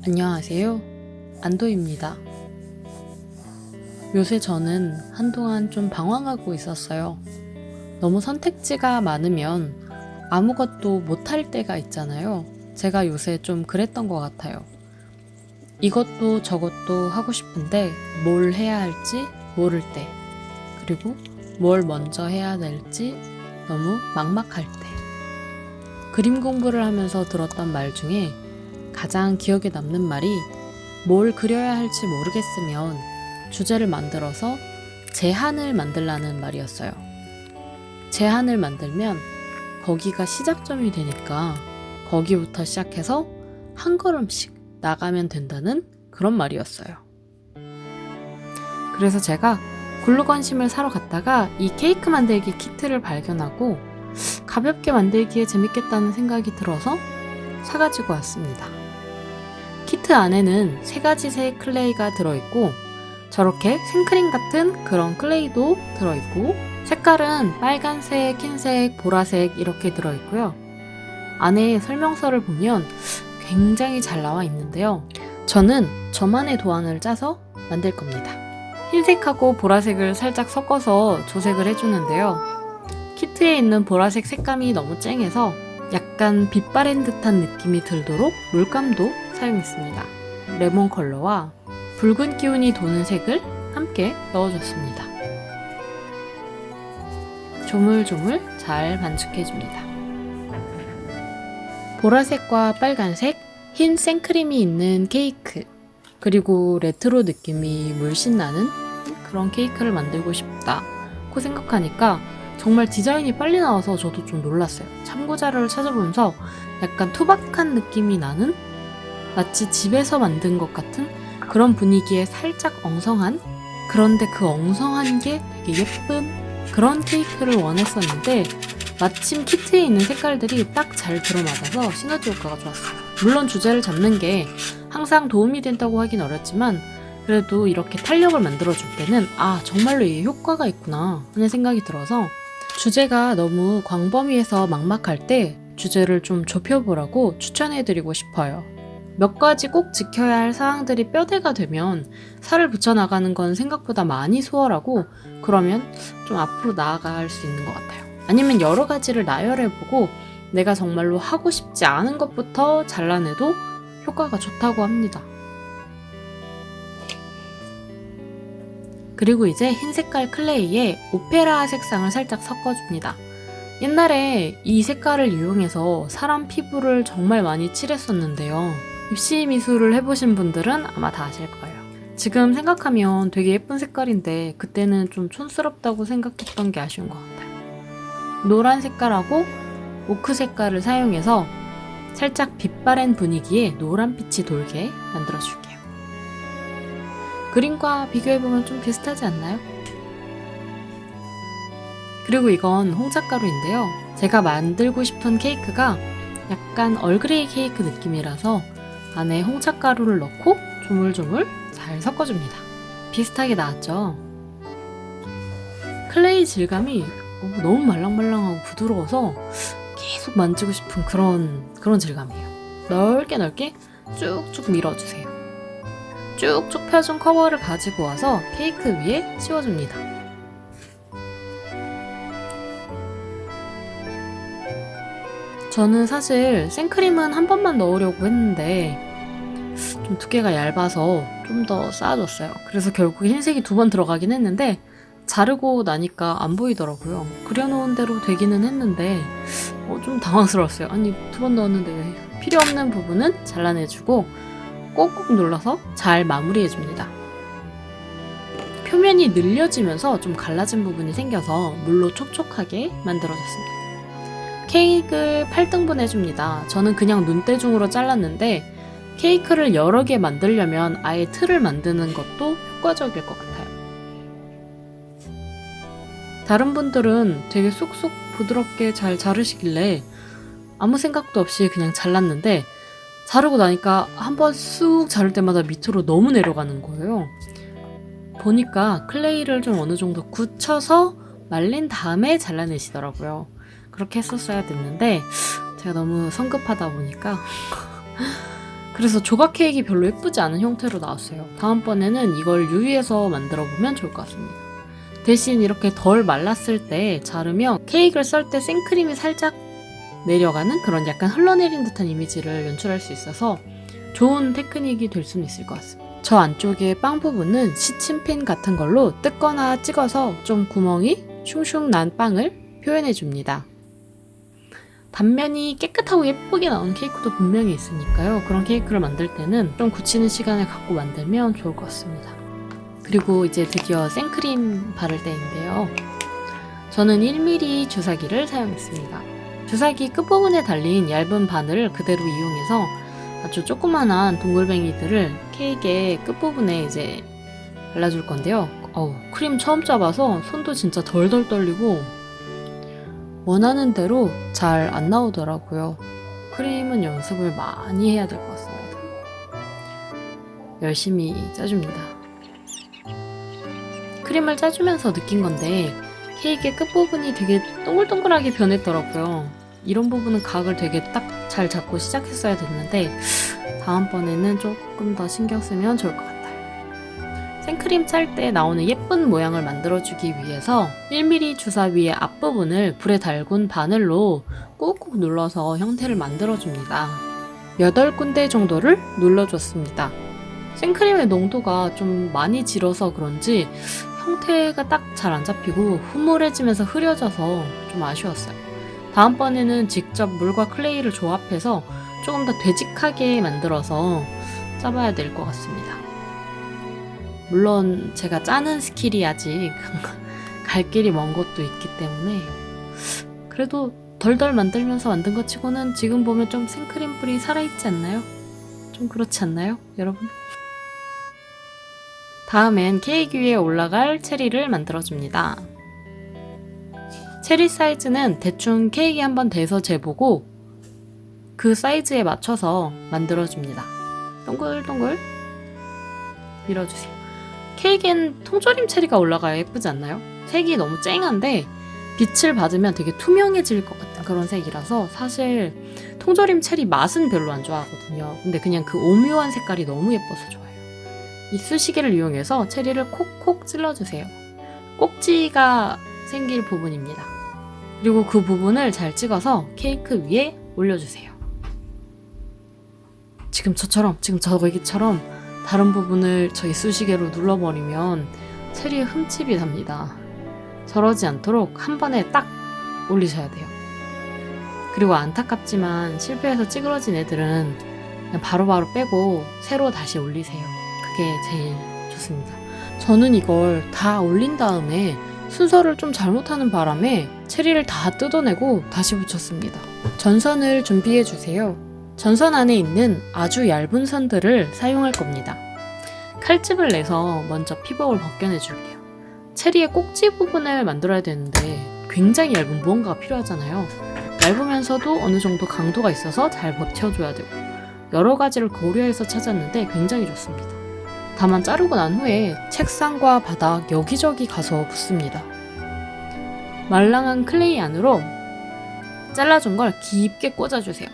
안녕하세요. 안도입니다. 요새 저는 한동안 좀 방황하고 있었어요. 너무 선택지가 많으면 아무것도 못할 때가 있잖아요. 제가 요새 좀 그랬던 것 같아요. 이것도 저것도 하고 싶은데 뭘 해야 할지 모를 때, 그리고 뭘 먼저 해야 될지 너무 막막할 때. 그림 공부를 하면서 들었던 말 중에 가장 기억에 남는 말이 뭘 그려야 할지 모르겠으면 주제를 만들어서 제한을 만들라는 말이었어요. 제한을 만들면 거기가 시작점이 되니까 거기부터 시작해서 한 걸음씩 나가면 된다는 그런 말이었어요. 그래서 제가 글루건심을 사러 갔다가 이 케이크 만들기 키트를 발견하고 가볍게 만들기에 재밌겠다는 생각이 들어서 사가지고 왔습니다. 키트 안에는 3가지 클레이가 들어있고 저렇게 생크림 같은 그런 클레이도 들어있고 색깔은 빨간색, 흰색, 보라색 이렇게 들어있고요. 안에 설명서를 보면 굉장히 잘 나와 있는데요. 저는 저만의 도안을 짜서 만들 겁니다. 흰색하고 보라색을 살짝 섞어서 조색을 해주는데요. 키트에 있는 보라색 색감이 너무 쨍해서 약간 빛 바랜 듯한 느낌이 들도록 물감도 사용했습니다. 레몬 컬러와 붉은 기운이 도는 색을 함께 넣어줬습니다. 조물조물 잘 반죽해줍니다. 보라색과 빨간색, 흰 생크림이 있는 케이크, 그리고 레트로 느낌이 물씬 나는 그런 케이크를 만들고 싶다고 생각하니까 정말 디자인이 빨리 나와서 저도 좀 놀랐어요. 참고 자료를 찾아보면서 약간 투박한 느낌이 나는 마치 집에서 만든 것 같은 그런 분위기에 살짝 엉성한, 그런데 그 엉성한 게 되게 예쁜 그런 케이크를 원했었는데 마침 키트에 있는 색깔들이 딱 잘 들어맞아서 시너지 효과가 좋았어요. 물론 주제를 잡는 게 항상 도움이 된다고 하긴 어렵지만 그래도 이렇게 탄력을 만들어줄 때는 정말로 이게 효과가 있구나 하는 생각이 들어서 주제가 너무 광범위해서 막막할 때 주제를 좀 좁혀보라고 추천해드리고 싶어요. 몇 가지 꼭 지켜야 할 사항들이 뼈대가 되면 살을 붙여나가는 건 생각보다 많이 수월하고 그러면 좀 앞으로 나아갈 수 있는 것 같아요. 아니면 여러 가지를 나열해보고 내가 정말로 하고 싶지 않은 것부터 잘라내도 효과가 좋다고 합니다. 그리고 이제 흰 색깔 클레이에 오페라 색상을 살짝 섞어줍니다. 옛날에 이 색깔을 이용해서 사람 피부를 정말 많이 칠했었는데요. 입시 미술을 해보신 분들은 아마 다 아실 거예요. 지금 생각하면 되게 예쁜 색깔인데 그때는 좀 촌스럽다고 생각했던 게 아쉬운 것 같아요. 노란 색깔하고 오크 색깔을 사용해서 살짝 빛바랜 분위기에 노란빛이 돌게 만들어줄게요. 그림과 비교해보면 좀 비슷하지 않나요? 그리고 이건 홍차가루인데요. 제가 만들고 싶은 케이크가 약간 얼그레이 케이크 느낌이라서 안에 홍차가루를 넣고 조물조물 잘 섞어줍니다. 비슷하게 나왔죠? 클레이 질감이 너무 말랑말랑하고 부드러워서 계속 만지고 싶은 그런 질감이에요. 넓게 쭉쭉 밀어주세요. 쭉쭉 펴준 커버를 가지고 와서 케이크 위에 씌워줍니다. 저는 사실 생크림은 한 번만 넣으려고 했는데 좀 두께가 얇아서 좀 더 쌓아줬어요. 그래서 결국 흰색이 2번 들어가긴 했는데 자르고 나니까 안 보이더라고요. 그려놓은 대로 되기는 했는데 좀 당황스러웠어요. 아니 2번 넣었는데 왜 필요 없는 부분은 잘라내주고 꾹꾹 눌러서 잘 마무리해줍니다. 표면이 늘려지면서 좀 갈라진 부분이 생겨서 물로 촉촉하게 만들어졌습니다. 케이크를 8등분 해줍니다. 저는 그냥 눈대중으로 잘랐는데 케이크를 여러 개 만들려면 아예 틀을 만드는 것도 효과적일 것 같아요. 다른 분들은 되게 쏙쏙 부드럽게 잘 자르시길래 아무 생각도 없이 그냥 잘랐는데 자르고 나니까 한번 쑥 자를 때마다 밑으로 너무 내려가는 거예요. 보니까 클레이를 좀 어느 정도 굳혀서 말린 다음에 잘라내시더라고요. 그렇게 했었어야 됐는데 제가 너무 성급하다 보니까 그래서 조각 케이크가 별로 예쁘지 않은 형태로 나왔어요. 다음번에는 이걸 유위해서 만들어 보면 좋을 것 같습니다. 대신 이렇게 덜 말랐을 때 자르면 케이크를 썰 때 생크림이 살짝 내려가는 그런 약간 흘러내린 듯한 이미지를 연출할 수 있어서 좋은 테크닉이 될 수는 있을 것 같습니다. 저 안쪽에 빵 부분은 시침핀 같은 걸로 뜯거나 찍어서 좀 구멍이 슝슝 난 빵을 표현해 줍니다. 단면이 깨끗하고 예쁘게 나오는 케이크도 분명히 있으니까요. 그런 케이크를 만들 때는 좀 굳히는 시간을 갖고 만들면 좋을 것 같습니다. 그리고 이제 드디어 생크림 바를 때인데요. 저는 1mm 주사기를 사용했습니다. 주사기 끝부분에 달린 얇은 바늘을 그대로 이용해서 아주 조그만한 동글뱅이들을 케이크의 끝부분에 이제 발라줄 건데요. 크림 처음 짜봐서 손도 진짜 덜덜 떨리고 원하는 대로 잘 안 나오더라고요. 크림은 연습을 많이 해야 될 것 같습니다. 열심히 짜줍니다. 크림을 짜주면서 느낀 건데 케이크의 끝부분이 되게 동글동글하게 변했더라고요. 이런 부분은 각을 되게 딱 잘 잡고 시작했어야 됐는데 다음번에는 조금 더 신경 쓰면 좋을 것 같아요. 생크림 짤 때 나오는 예쁜 모양을 만들어주기 위해서 1mm 주사 위의 앞부분을 불에 달군 바늘로 꾹꾹 눌러서 형태를 만들어줍니다. 8군데 정도를 눌러줬습니다. 생크림의 농도가 좀 많이 질어서 그런지 형태가 딱 잘 안 잡히고 흐물해지면서 흐려져서 좀 아쉬웠어요. 다음번에는 직접 물과 클레이를 조합해서 조금 더 되직하게 만들어서 짜봐야 될 것 같습니다. 물론 제가 짜는 스킬이 아직 갈 길이 먼 것도 있기 때문에 그래도 덜덜 만들면서 만든 것 치고는 지금 보면 좀 생크림 뿌리 살아있지 않나요? 좀 그렇지 않나요, 여러분? 다음엔 케이크 위에 올라갈 체리를 만들어줍니다. 체리 사이즈는 대충 케이크에 한번 대서 재보고 그 사이즈에 맞춰서 만들어줍니다. 동글동글 밀어주세요. 케이크엔 통조림 체리가 올라가야 예쁘지 않나요? 색이 너무 쨍한데 빛을 받으면 되게 투명해질 것 같은 그런 색이라서 사실 통조림 체리 맛은 별로 안 좋아하거든요. 근데 그냥 그 오묘한 색깔이 너무 예뻐서 좋아요. 이 쑤시개를 이용해서 체리를 콕콕 찔러주세요. 꼭지가 생길 부분입니다. 그리고 그 부분을 잘 찍어서 케이크 위에 올려주세요. 지금 저기처럼 다른 부분을 저희 쑤시개로 눌러버리면 체리에 흠집이 납니다. 저러지 않도록 한 번에 딱 올리셔야 돼요. 그리고 안타깝지만 실패해서 찌그러진 애들은 그냥 바로바로 빼고 새로 다시 올리세요. 그게 제일 좋습니다. 저는 이걸 다 올린 다음에 순서를 좀 잘못하는 바람에 체리를 다 뜯어내고 다시 붙였습니다. 전선을 준비해 주세요. 전선 안에 있는 아주 얇은 선들을 사용할 겁니다. 칼집을 내서 먼저 피복을 벗겨내 줄게요. 체리의 꼭지 부분을 만들어야 되는데 굉장히 얇은 무언가가 필요하잖아요. 얇으면서도 어느 정도 강도가 있어서 잘 버텨줘야 되고 여러 가지를 고려해서 찾았는데 굉장히 좋습니다. 다만 자르고 난 후에 책상과 바닥 여기저기 가서 붙습니다. 말랑한 클레이 안으로 잘라준 걸 깊게 꽂아주세요.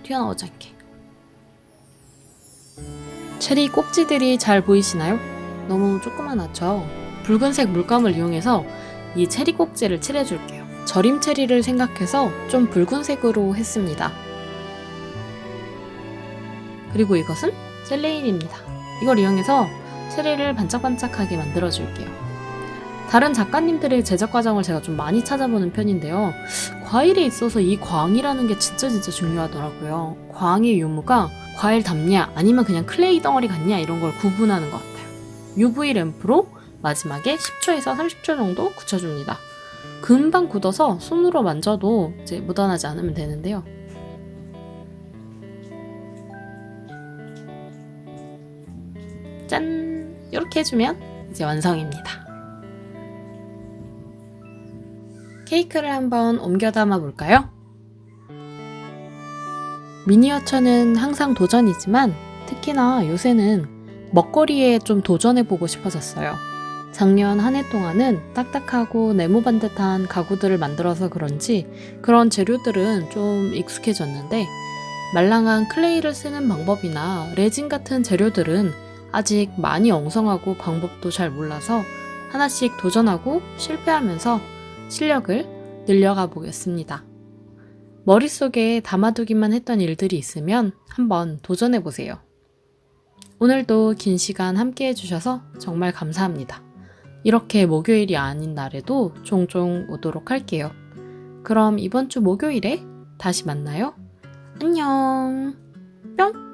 튀어나오지 않게. 체리 꼭지들이 잘 보이시나요? 너무 조그만하죠? 붉은색 물감을 이용해서 이 체리 꼭지를 칠해줄게요. 절임 체리를 생각해서 좀 붉은색으로 했습니다. 그리고 이것은 셀레인입니다. 이걸 이용해서 체리를 반짝반짝하게 만들어줄게요. 다른 작가님들의 제작 과정을 제가 좀 많이 찾아보는 편인데요. 과일에 있어서 이 광이라는 게 진짜 중요하더라고요. 광의 유무가 과일 담냐 아니면 그냥 클레이 덩어리 같냐 이런 걸 구분하는 것 같아요. UV 램프로 마지막에 10초에서 30초 정도 굳혀줍니다. 금방 굳어서 손으로 만져도 이제 묻어나지 않으면 되는데요. 짠! 이렇게 해주면 이제 완성입니다. 케이크를 한번 옮겨 담아 볼까요? 미니어처는 항상 도전이지만 특히나 요새는 먹거리에 좀 도전해보고 싶어졌어요. 작년 한 해 동안은 딱딱하고 네모반 듯한 가구들을 만들어서 그런지 그런 재료들은 좀 익숙해졌는데 말랑한 클레이를 쓰는 방법이나 레진 같은 재료들은 아직 많이 엉성하고 방법도 잘 몰라서 하나씩 도전하고 실패하면서 실력을 늘려가 보겠습니다. 머릿속에 담아두기만 했던 일들이 있으면 한번 도전해 보세요. 오늘도 긴 시간 함께 해주셔서 정말 감사합니다. 이렇게 목요일이 아닌 날에도 종종 오도록 할게요. 그럼 이번 주 목요일에 다시 만나요. 안녕. 뿅!